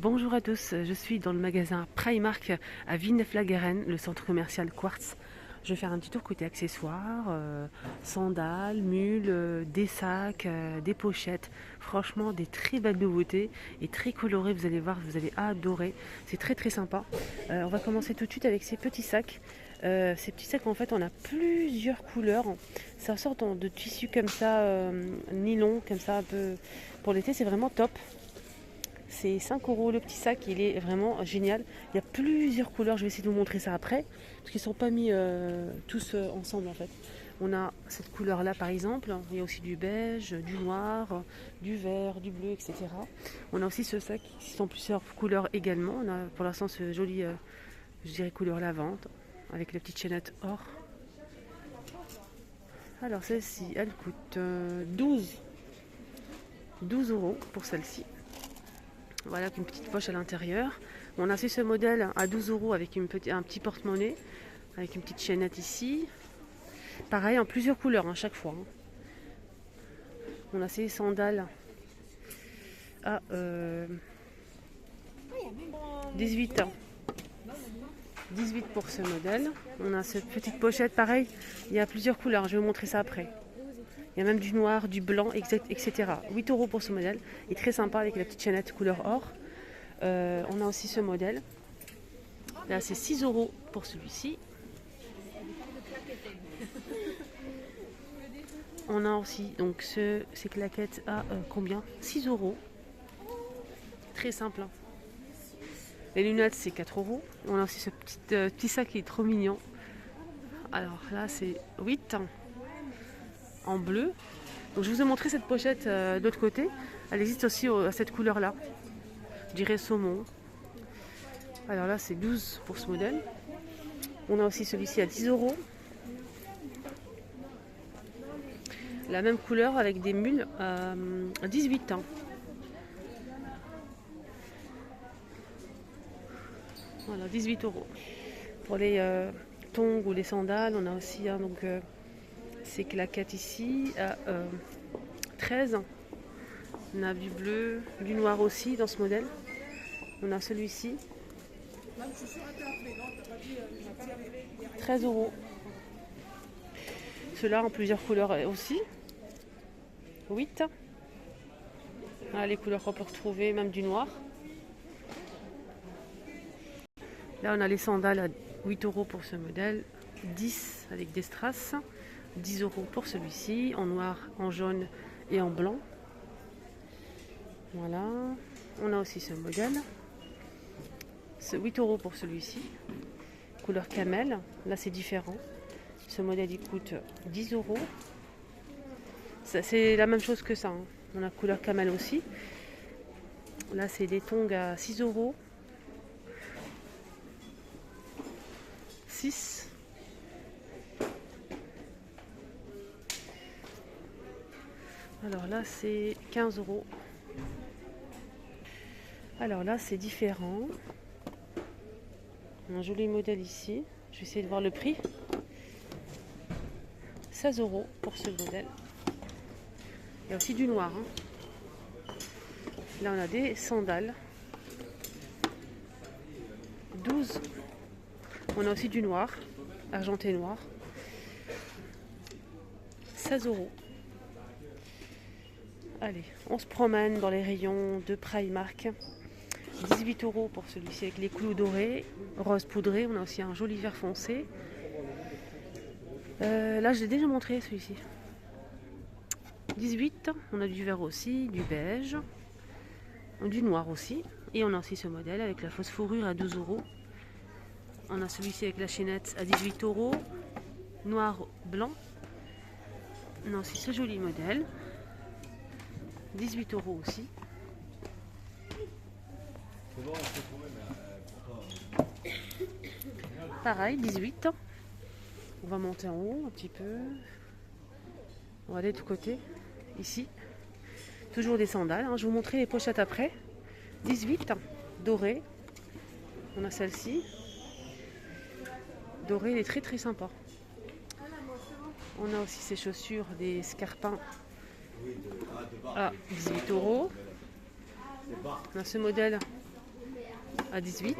Bonjour à tous, je suis dans le magasin Primark à Villeneuve-la-Garenne, le centre commercial Quartz. Je vais faire un petit tour côté accessoires, sandales, mules, des sacs, des pochettes. Franchement, des très belles nouveautés et très colorées. Vous allez voir, vous allez adorer. C'est très très sympa. On va commencer tout de suite avec ces petits sacs. Ces petits sacs, en fait, on a plusieurs couleurs. Ça sort de tissu comme ça, nylon, comme ça, un peu. Pour l'été, c'est vraiment top. C'est 5 euros le petit sac, il est vraiment génial. Il y a plusieurs couleurs, je vais essayer de vous montrer ça après, parce qu'ils ne sont pas mis tous ensemble en fait. On a cette couleur là par exemple, il y a aussi du beige, du noir, du vert, du bleu, etc. On a aussi ce sac qui sont plusieurs couleurs également. On a pour l'instant ce joli, je dirais couleur lavande, avec la petite chaînette or. Alors celle-ci, elle coûte 12 euros pour celle-ci. Voilà, avec une petite poche à l'intérieur. On a aussi ce modèle à 12 euros avec un petit porte-monnaie, avec une petite chaînette ici. Pareil, en plusieurs couleurs à chaque fois. On a ces sandales à 18 ans. 18 pour ce modèle. On a cette petite pochette, pareil, il y a plusieurs couleurs. Je vais vous montrer ça après. Il y a même du noir, du blanc, etc. 8 euros pour ce modèle. Il est très sympa avec la petite chaînette couleur or. On a aussi ce modèle. Là, c'est 6 euros pour celui-ci. On a aussi donc ces claquettes à combien 6 euros. Très simple. Hein. Les lunettes, c'est 4 euros. On a aussi ce petit sac qui est trop mignon. Alors là, c'est 8 en bleu. Donc je vous ai montré cette pochette de l'autre côté. Elle existe aussi à cette couleur-là. Je dirais saumon. Alors là, c'est 12 pour ce modèle. On a aussi celui-ci à 10 euros. La même couleur avec des mules à 18 ans. Voilà, 18 euros. Pour les tongs ou les sandales, on a aussi ces claquettes ici à 13. On a du bleu, du noir aussi dans ce modèle. On a celui-ci. 13 euros. Ceux-là en plusieurs couleurs aussi. 8. Voilà les couleurs qu'on peut retrouver, même du noir. Là, on a les sandales à 8 euros pour ce modèle. 10 avec des strass. 10 euros pour celui-ci, en noir, en jaune et en blanc. Voilà. On a aussi ce modèle. C'est 8 euros pour celui-ci. Couleur camel. Là, c'est différent. Ce modèle, il coûte 10 euros. C'est la même chose que ça. Hein. On a couleur camel aussi. Là, c'est des tongs à 6 euros. 6. Alors là, c'est 15 euros. Alors là, c'est différent. Un joli modèle ici. Je vais essayer de voir le prix. 16 euros pour ce modèle. Il y a aussi du noir. Hein. Là, on a des sandales. 12. On a aussi du noir, argenté noir. 16 euros. Allez, on se promène dans les rayons de Primark. 18 euros pour celui-ci avec les clous dorés, rose poudré. On a aussi un joli vert foncé. Là, je l'ai déjà montré celui-ci. 18, on a du vert aussi, du beige, du noir aussi. Et on a aussi ce modèle avec la fausse fourrure à 12 euros. On a celui-ci avec la chaînette à 18 euros, noir, blanc. On a aussi ce joli modèle, 18 euros aussi. Pareil, 18. On va monter en haut un petit peu. On va aller de côté, ici. Toujours des sandales. Hein. Je vais vous montrer les pochettes après. 18, doré. On a celle-ci. Doré, il est très très sympa. On a aussi ces chaussures, des scarpins à 18 euros. On a ce modèle à 18.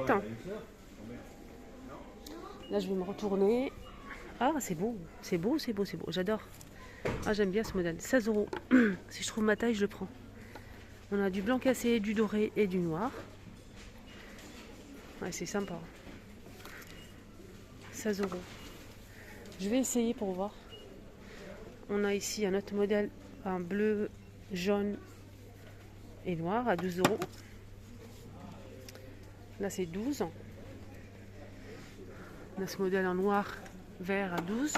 Là, je vais me retourner. Ah, c'est beau, c'est beau, c'est beau, c'est beau. J'adore. Ah, j'aime bien ce modèle. 16 euros. Si je trouve ma taille, je le prends. On a du blanc cassé, du doré et du noir. Ouais, c'est sympa. 16 euros. Je vais essayer pour voir. On a ici un autre modèle, un bleu, jaune et noir à 12 euros. Là, c'est 12. On a ce modèle en noir, vert à 12.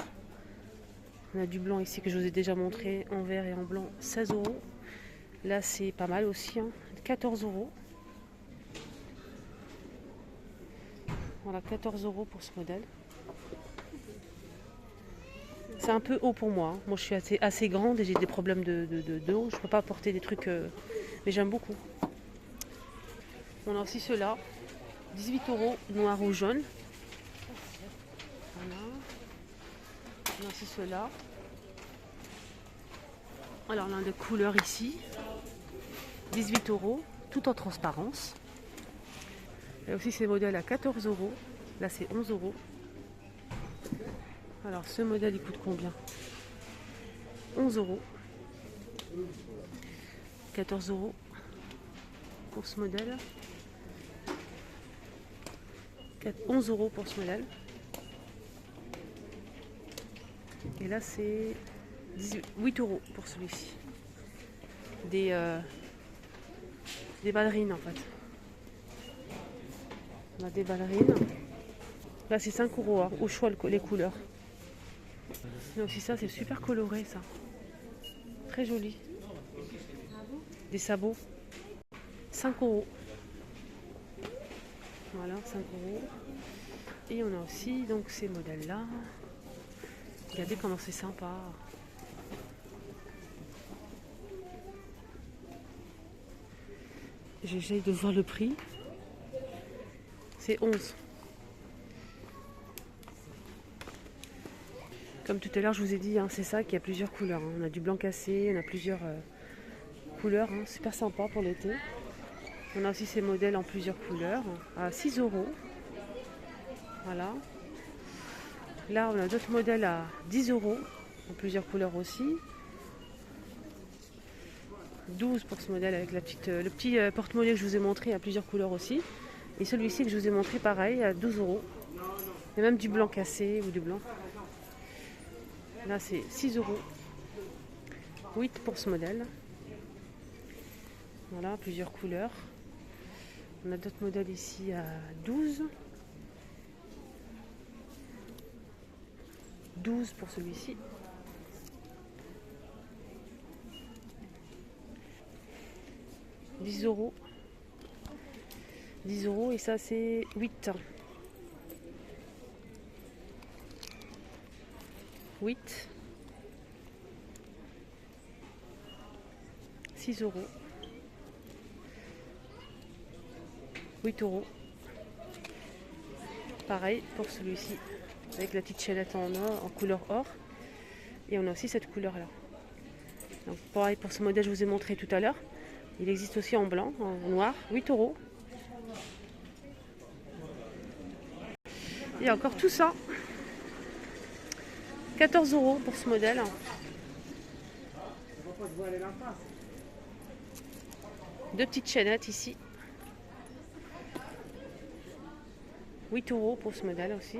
On a du blanc ici que je vous ai déjà montré, en vert et en blanc, 16 euros. Là, c'est pas mal aussi, hein, 14 euros. Voilà, 14 euros pour ce modèle. C'est un peu haut pour moi. Hein. Moi, je suis assez grande et j'ai des problèmes de dos. Je ne peux pas porter des trucs, mais j'aime beaucoup. On a aussi ceux-là, 18 euros, noir ou jaune. Voilà. On a aussi ceux-là. Alors, on a des couleurs ici. 18 euros, tout en transparence. Il y a aussi ces modèles à 14 euros. Là, c'est 11 euros. Alors, ce modèle, il coûte combien? 11 euros. 14 euros pour ce modèle. 11 euros pour ce modèle. Et là, c'est 8 euros pour celui-ci. Des ballerines, en fait. On a des ballerines. Là, c'est 5 euros, hein, au choix les couleurs. Mais aussi ça, c'est super coloré, ça. Très joli. Des sabots. 5 euros. Voilà, 5 euros. Et on a aussi donc ces modèles-là. Regardez comment c'est sympa. J'essaye de voir le prix. C'est 11. Comme tout à l'heure, je vous ai dit, hein, c'est ça qu'il y a plusieurs couleurs. Hein. On a du blanc cassé, on a plusieurs couleurs. Hein. Super sympa pour l'été. On a aussi ces modèles en plusieurs couleurs à 6 euros. Voilà. Là, on a d'autres modèles à 10 euros, en plusieurs couleurs aussi. 12 pour ce modèle avec le petit porte-monnaie que je vous ai montré à plusieurs couleurs aussi. Et celui-ci que je vous ai montré pareil à 12 euros. Il y a même du blanc cassé ou du blanc. Là, c'est 6 euros. 8 pour ce modèle. Voilà, plusieurs couleurs. On a d'autres modèles ici à 12. 12 pour celui-ci. 10 euros. 10 euros et ça c'est 8. 8. 6 euros. 8 euros. Pareil pour celui-ci. Avec la petite chaînette en or, en couleur or. Et on a aussi cette couleur là. Donc pareil pour ce modèle que je vous ai montré tout à l'heure. Il existe aussi en blanc, en noir, 8 euros. Et encore tout ça. 14 euros pour ce modèle. Deux petites chaînettes ici. 8 euros pour ce modèle aussi.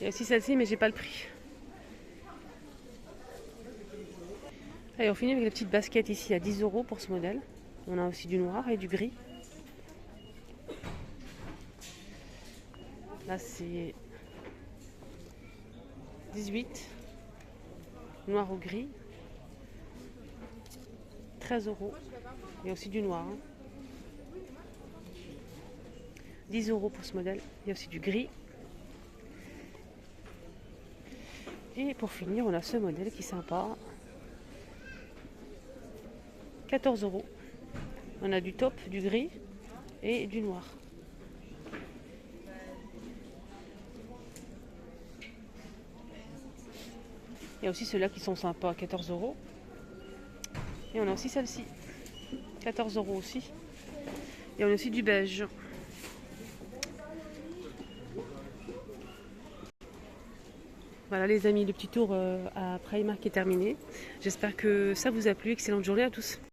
Il y a aussi celle-ci, mais j'ai pas le prix. Allez, on finit avec les petites baskets ici à 10 euros pour ce modèle. On a aussi du noir et du gris. Là, c'est 18. Noir ou gris. 13 euros. Il y a aussi du noir. 10 euros pour ce modèle. Il y a aussi du gris. Et pour finir, on a ce modèle qui est sympa. 14 euros. On a du taupe, du gris et du noir. Il y a aussi ceux-là qui sont sympas à 14 euros. Et on a aussi celle-ci, 14 € aussi. Et on a aussi du beige. Voilà les amis, le petit tour à Primark est terminé. J'espère que ça vous a plu. Excellente journée à tous.